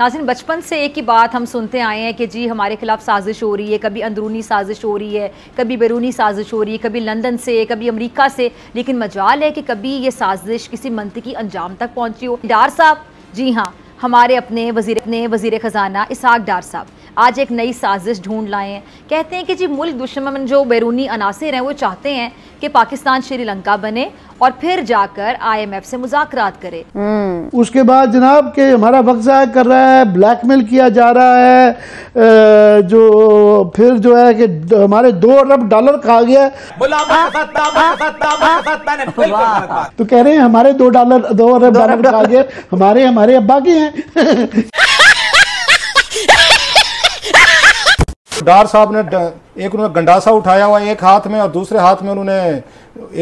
नाज़रीन, बचपन से एक ही बात हम सुनते आए हैं कि जी हमारे खिलाफ साजिश हो रही है, कभी अंदरूनी साजिश हो रही है, कभी बैरूनी साजिश हो रही है, कभी लंदन से, कभी अमेरिका से, लेकिन मजाल है कि कभी ये साजिश किसी मंतकी अंजाम तक पहुंची हो। डार साहब, जी हाँ, हमारे अपने वज़ीर ख़जाना इसहाक डार साहब आज एक नई साजिश ढूंढ लाए हैं। कहते हैं कि जी मुल्क दुश्मन जो बैरूनी अनासिर हैं वो चाहते हैं कि पाकिस्तान श्रीलंका बने और फिर जाकर IMF से मुज़ाकरात करे। उसके बाद जनाब के हमारा वक्त ज़ाया कर रहा है, ब्लैकमेल किया जा रहा है, जो फिर जो है कि हमारे $2 अरब खा गया। तो कह रहे हैं हमारे $2 अरब खा गए, हमारे अब्बा के हैं। डार साहब ने एक उन्होंने गंडासा उठाया हुआ एक हाथ में और दूसरे हाथ में उन्होंने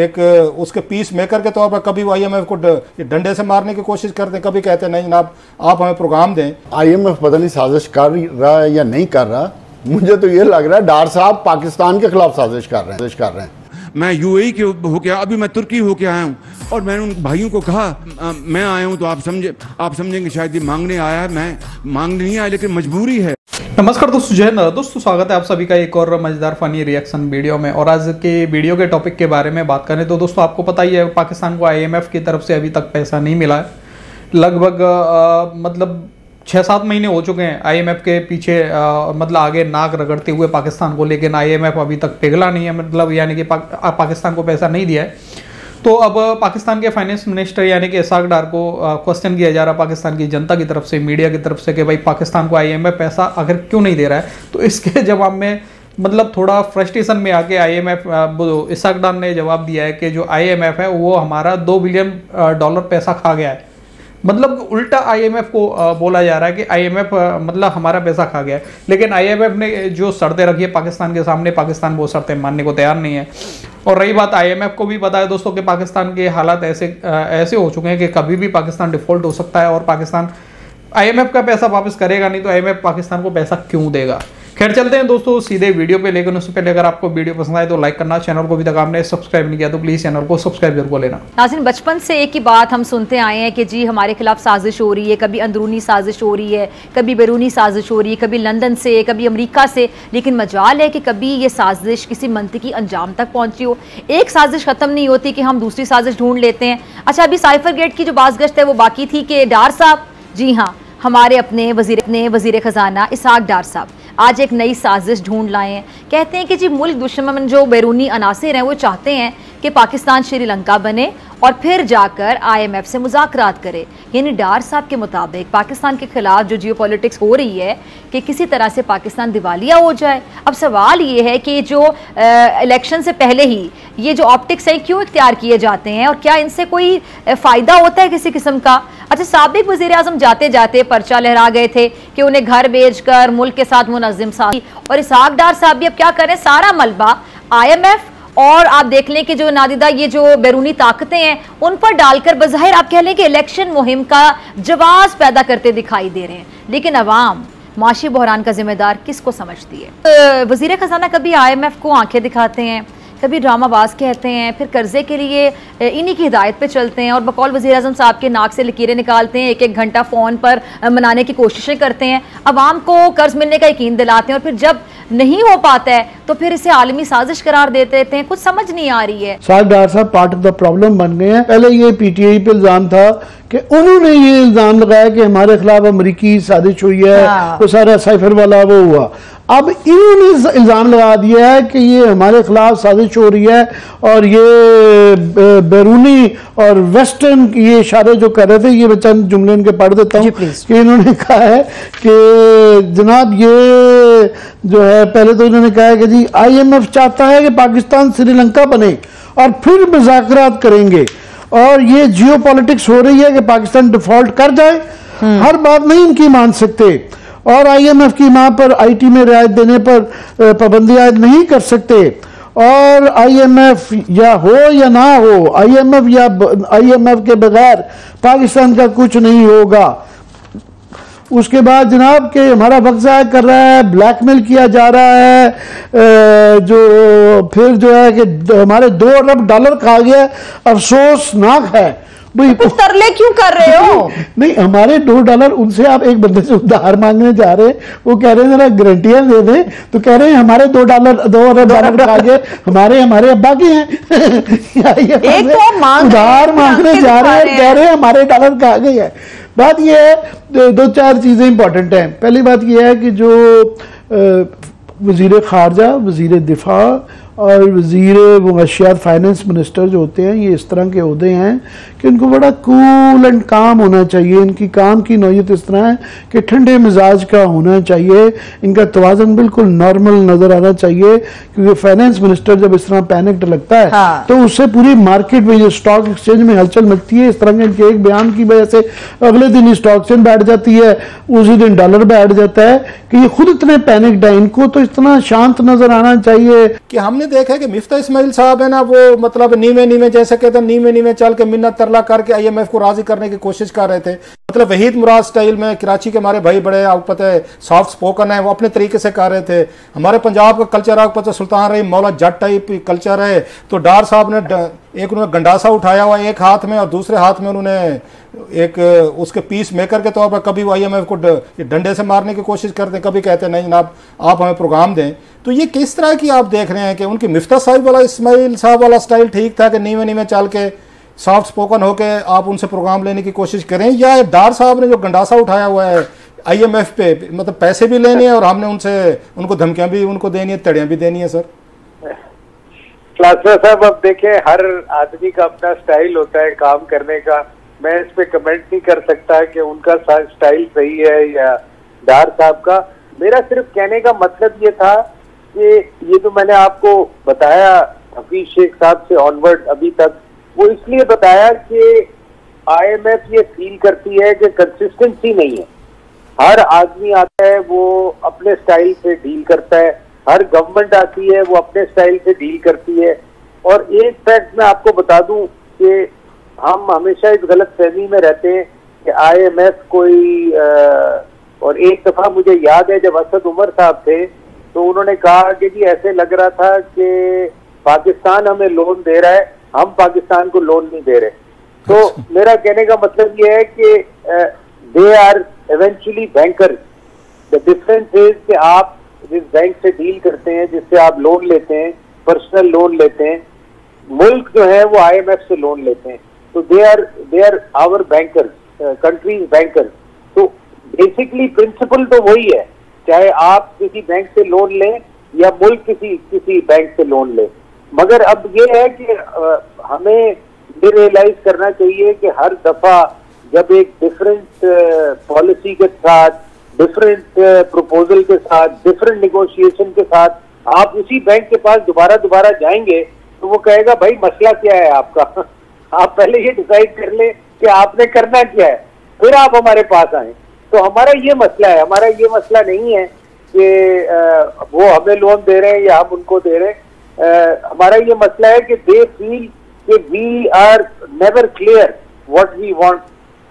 एक उसके पीस मेकर के तौर पर कभी वो IMF को डंडे से मारने की कोशिश करते हैं, कभी कहते हैं नहीं जनाब आप हमें प्रोग्राम दें। IMF पता नहीं साजिश कर रहा है या नहीं कर रहा, मुझे तो ये लग रहा है डार साहब पाकिस्तान के खिलाफ साजिश कर रहे हैं। मैं UAE के होके अभी मैं तुर्की होके आया हूँ और मैंने उन भाइयों को कहा मैं आया हूँ तो आप समझेंगे शायद ये मांगने आया है, मैं मांगने नहीं आया लेकिन मजबूरी है। नमस्कार दोस्तों, जय हिंद दोस्तों, स्वागत है आप सभी का एक और मजेदार फनी रिएक्शन वीडियो में। और आज के वीडियो के टॉपिक के बारे में बात करें तो दोस्तों आपको पता ही है पाकिस्तान को IMF की तरफ से अभी तक पैसा नहीं मिला है। लगभग मतलब 6-7 महीने हो चुके हैं IMF के पीछे मतलब आगे नाक रगड़ते हुए पाकिस्तान को, लेकिन IMF अभी तक पिघला नहीं है, मतलब यानी कि पाकिस्तान को पैसा नहीं दिया है। तो अब पाकिस्तान के फाइनेंस मिनिस्टर यानी कि इसहाक डार को क्वेश्चन किया जा रहा है पाकिस्तान की जनता की तरफ से, मीडिया की तरफ से कि भाई पाकिस्तान को IMF पैसा आखिर क्यों नहीं दे रहा है। तो इसके जवाब में मतलब थोड़ा फ्रस्ट्रेशन में आके IMF इसहाक डार ने जवाब दिया है कि जो IMF है वो हमारा $2 बिलियन पैसा खा गया है। मतलब उल्टा IMF को बोला जा रहा है कि IMF मतलब हमारा पैसा खा गया है, लेकिन IMF ने जो शर्तें रखी है पाकिस्तान के सामने, पाकिस्तान वो शर्तें मानने को तैयार नहीं है। और रही बात, IMF को भी पता है दोस्तों कि पाकिस्तान के हालात ऐसे हो चुके हैं कि कभी भी पाकिस्तान डिफॉल्ट हो सकता है और पाकिस्तान IMF का पैसा वापस करेगा नहीं, तो IMF पाकिस्तान को पैसा क्यों देगा। खैर चलते हैं दोस्तों सीधे वीडियो पे, लेकिन उससे पहले अगर आपको वीडियो पसंद आए तो लाइक करना, चैनल को अभी तक आपने सब्सक्राइब नहीं किया तो प्लीज चैनल को सब्सक्राइब जरूर लेना। नाज़रीन, बचपन से एक ही बात हम सुनते आए हैं कि जी हमारे खिलाफ साजिश हो रही है, कभी अंदरूनी साजिश हो रही है, कभी बैरूनी साजिश हो रही है, कभी लंदन से, कभी अमेरिका से, लेकिन मजाल है कि कभी ये साजिश किसी मंतकी अंजाम तक पहुंची हो। एक साजिश खत्म नहीं होती कि हम दूसरी साजिश ढूंढ लेते हैं। अच्छा, अभी साइफर गेट की जो बाज़गश्त है वो बाकी थी कि डार साहब, जी हाँ, हमारे अपने वज़ीर ख़जाना इसहाक डार साहब आज एक नई साजिश ढूंढ लाए हैं। कहते हैं कि जी मुल्क दुश्मन जो बैरूनी अनासिर हैं वो चाहते हैं कि पाकिस्तान श्रीलंका बने और फिर जाकर IMF से मुज़ाकरात करे। यानी डार साहब के मुताबिक पाकिस्तान के खिलाफ जो जियोपॉलिटिक्स हो रही है कि किसी तरह से पाकिस्तान दिवालिया हो जाए। अब सवाल ये है कि जो इलेक्शन से पहले ही ये जो ऑप्टिक्स हैं क्यों इख्तियार किए जाते हैं और क्या इनसे कोई फ़ायदा होता है किसी किस्म का। अच्छा, साबिक वज़ीर आज़म जाते जाते पर्चा लहरा गए थे कि उन्हें घर बेच कर मुल्क के साथ मुनज़्ज़िम साथी, और इसहाक डार साहब भी अब क्या करें, सारा मलबा IMF और आप देख लें कि जो नादिदा ये जो बैरूनी ताकतें हैं उन पर डालकर बज़ाहिर आप कह लें कि इलेक्शन मुहिम का जवाब पैदा करते दिखाई दे रहे हैं। लेकिन अवाम माशी बहरान का जिम्मेदार किसको समझती है। वज़ीर ख़जाना कभी IMF को आंखें दिखाते हैं, कभी ड्रामाबाज कहते हैं, फिर कर्जे के लिए इन्हीं की हिदायत पे चलते हैं और बकौल वज़ीर आज़म साहब के नाक से लकीरें निकालते हैं, 1-1 घंटा फ़ोन पर मनाने की कोशिशें करते हैं, अवाम को कर्ज मिलने का यकीन दिलाते हैं और फिर जब नहीं हो पाता है तो फिर इसे आलमी साजिश करार दे देते हैं। कुछ समझ नहीं आ रही है। इसहाक डार साहब पार्ट ऑफ द प्रॉब्लम बन गए हैं। पहले ये PTI पे इल्जाम था कि उन्होंने ये इल्जाम लगाया कि हमारे खिलाफ अमरीकी साजिश हुई है, तो सारा साइफर वाला वो हुआ। अब इन्होंने इल्जाम लगा दिया है कि ये हमारे खिलाफ साजिश हो रही है और ये बैरूनी और वेस्टर्न ये इशारे जो कर रहे थे, ये चंद जुमले इनके पढ़ देता हूँ कि इन्होंने कहा है कि जनाब ये जो है, पहले तो इन्होंने कहा है कि जी IMF चाहता है कि पाकिस्तान श्रीलंका बने और फिर मुज़ाकरात करेंगे, और ये जियोपॉलिटिक्स हो रही है कि पाकिस्तान डिफॉल्ट कर जाए, हर बात नहीं इनकी मान सकते, और IMF की मां पर IT में रियायत देने पर पाबंदी आयद नहीं कर सकते, और IMF या हो या ना हो, IMF या IMF के बगैर पाकिस्तान का कुछ नहीं होगा। उसके बाद जनाब के हमारा वक्त ज़ाया कर रहा है, ब्लैकमेल किया जा रहा है, जो फिर जो है कि हमारे $2 अरब खा गया। अफसोसनाक है भाई तो तरले क्यों कर रहे हो? नहीं, हमारे $2 उनसे आप एक बंदे से उधार मांगने जा रहे हैं, वो कह रहे हैं जरा गारंटियां दे दें, तो कह रहे हैं हमारे $2 आगे हमारे अब्बा के हैं। एक तो उधार मांगने जा रहे हैं, कह रहे हैं हमारे डॉलर कहा गए हैं। बात यह है, 2-4 चीजें इंपॉर्टेंट हैं। पहली बात यह है कि जो वजीर खारजा, वजीर दिफा और वजीर मुआशियात फाइनेंस मिनिस्टर जो होते हैं, ये इस तरह के ओहदे हैं कि उनको बड़ा कूल एंड काम होना चाहिए। इनकी काम की नौयत इस तरह है कि ठंडे मिजाज का होना चाहिए, इनका तवाज़ुन बिल्कुल नॉर्मल नजर आना चाहिए, क्योंकि फाइनेंस मिनिस्टर जब इस तरह पैनिक्ड लगता है तो उससे पूरी मार्केट में, जो स्टॉक एक्सचेंज में हलचल मचती है, इस तरह के इनके एक बयान की वजह से अगले दिन ही स्टॉक एक्सचेंज बैठ जाती है, उसी दिन डॉलर बैठ जाता है कि ये खुद इतने पैनिक्ड है। इनको तो इतना शांत नजर आना चाहिए। कि हमने देखा है कि मिफ्ता इस्माइल साहब है ना, वो मतलब नीमे जैसे कहते हैं, नीमे चल के मिन्नत तरला करके IMF को राजी करने की कोशिश कर रहे थे। मतलब वहीद मुराद स्टाइल में, कराची के हमारे भाई बड़े, आपको पता है, सॉफ्ट स्पोकन है, वो अपने तरीके से कर रहे थे। हमारे पंजाब का कल्चर आपको पता, सुल्तान रही मौला जट टाइप कल्चर है। तो डार साहब ने एक उन्होंने गंडासा उठाया हुआ एक हाथ में, और दूसरे हाथ में उन्होंने एक उसके पीस मेकर के तौर पर कभी वो IMF को डंडे से मारने की कोशिश करते हैं, कभी कहते हैं नहीं जनाब आप हमें प्रोग्राम दें। तो ये किस तरह की आप देख रहे हैं कि उनकी मिफ्ता साहिब वाला, इस्माइल साहब वाला स्टाइल ठीक था कि नीमे चल के सॉफ्ट स्पोकन होके आप उनसे प्रोग्राम लेने की कोशिश करें, या डार साहब ने जो गंडासा उठाया हुआ है IMF पे, मतलब पैसे भी लेने हैं और हमने उनको धमकियां भी उनको देनी है, तड़ियां भी देनी है? सर क्लासर साहब, अब देखें, हर आदमी का अपना स्टाइल होता है काम करने का। मैं इस पे कमेंट नहीं कर सकता कि उनका स्टाइल सही है या डार साहब का। मेरा सिर्फ कहने का मतलब ये था कि ये जो मैंने आपको बताया हफीज शेख साहब से ऑनवर्ड अभी तक, वो इसलिए बताया कि IMF ये फील करती है कि कंसिस्टेंसी नहीं है। हर आदमी आता है वो अपने स्टाइल से डील करता है, हर गवर्नमेंट आती है वो अपने स्टाइल से डील करती है। और एक फैक्ट मैं आपको बता दूं कि हम हमेशा इस गलत फहमी में रहते हैं कि IMF कोई और एक दफा मुझे याद है जब असद उमर साहब थे तो उन्होंने कहा कि जी ऐसे लग रहा था कि पाकिस्तान हमें लोन दे रहा है, हम पाकिस्तान को लोन नहीं दे रहे। तो मेरा कहने का मतलब ये है कि they are eventually bankers. The difference is कि आप जिस बैंक से डील करते हैं, जिससे आप लोन लेते हैं, पर्सनल लोन लेते हैं, मुल्क जो है वो IMF से लोन लेते हैं, तो they are our bankers, countries bankers. तो बेसिकली प्रिंसिपल तो वही है, चाहे आप किसी बैंक से लोन लें या मुल्क किसी बैंक से लोन ले। मगर अब ये है कि हमें ये रियलाइज करना चाहिए कि हर दफा जब एक डिफरेंट पॉलिसी के साथ, डिफरेंट प्रपोजल के साथ, डिफरेंट निगोशिएशन के साथ आप उसी बैंक के पास दोबारा जाएंगे तो वो कहेगा भाई मसला क्या है आपका आप पहले ये डिसाइड कर लें कि आपने करना क्या है, फिर आप हमारे पास आए। तो हमारा ये मसला है, हमारा ये मसला नहीं है कि वो हमें लोन दे रहे हैं या हम उनको दे रहे हैं। हमारा ये मसला है कि दे फील कि we are never clear what we want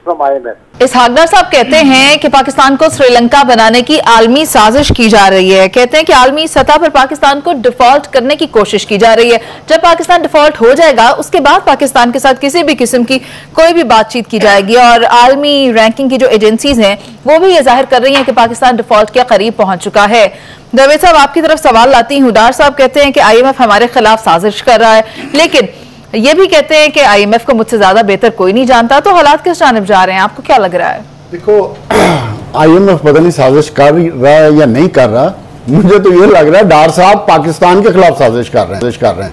from IMF। इसहाकदार साहब कहते हैं कि पाकिस्तान को श्रीलंका बनाने की आलमी साजिश की जा रही है। कहते हैं कि आलमी सतह पर पाकिस्तान को डिफॉल्ट करने की कोशिश की जा रही है। जब पाकिस्तान डिफॉल्ट हो जाएगा उसके बाद पाकिस्तान के साथ किसी भी किस्म की कोई भी बातचीत की जाएगी। और आलमी रैंकिंग की जो एजेंसीज हैं वो भी ये जाहिर कर रही हैं कि पाकिस्तान डिफॉल्ट के करीब पहुंच चुका है। दरवेद साहब, आपकी तरफ सवाल लाती हूँ। डार साहब कहते हैं कि IMF हमारे खिलाफ साजिश कर रहा है, लेकिन ये भी कहते हैं कि IMF को मुझसे ज्यादा बेहतर कोई नहीं जानता। तो हालात किस जानिब जा रहे हैं, आपको क्या लग रहा है? देखो, IMF पता नहीं साजिश कर रहा है या नहीं कर रहा, मुझे तो ये लग रहा है डार साहब पाकिस्तान के खिलाफ साजिश कर रहे हैं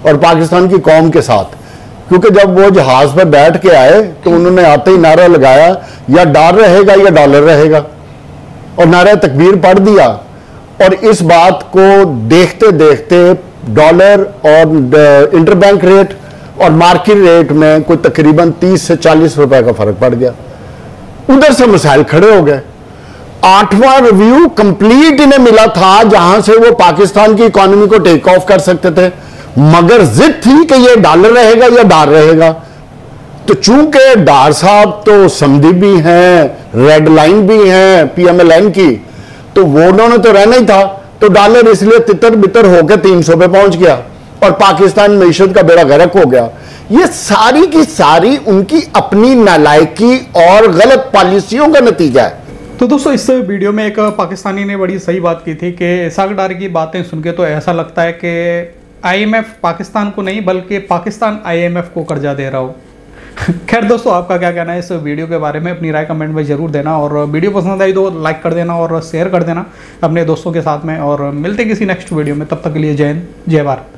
और पाकिस्तान की कौम के साथ। क्योंकि जब वो जहाज पर बैठ के आए तो उन्होंने आते ही नारा लगाया या डार रहेगा या डॉलर रहेगा, और नारा तकबीर पढ़ दिया। और इस बात को देखते देखते डॉलर और इंटरबैंक रेट और मार्केट रेट में कोई तकरीबन 30 से 40 रुपए का फर्क पड़ गया। उधर से मसाइल खड़े हो गए। 8वां रिव्यू कंप्लीट इन्हें मिला था जहां से वो पाकिस्तान की इकोनॉमी को टेक ऑफ कर सकते थे, मगर जिद थी कि ये डॉलर रहेगा या डार रहेगा। तो चूंकि डार साहब तो समधी भी हैं, रेड लाइन भी हैं PMLN की, तो वो उन्होंने तो रहना ही था। तो डॉलर इसलिए तितर बितर होकर 300 पे पहुंच गया और पाकिस्तान मईशत का बेड़ा गर्क हो गया। ये सारी की सारी उनकी अपनी नालायकी और गलत पॉलिसियों का नतीजा है। तो दोस्तों इस वीडियो में एक पाकिस्तानी ने बड़ी सही बात की थी कि इसाक डार की बातें सुन के तो ऐसा लगता है कि IMF पाकिस्तान को नहीं बल्कि पाकिस्तान IMF को कर्जा दे रहा हो। खैर दोस्तों, आपका क्या कहना है इस वीडियो के बारे में, अपनी राय कमेंट में जरूर देना, और वीडियो पसंद आई तो लाइक कर देना और शेयर कर देना अपने दोस्तों के साथ में, और मिलते किसी नेक्स्ट वीडियो में। तब तक के लिए जय हिंद, जय भारत।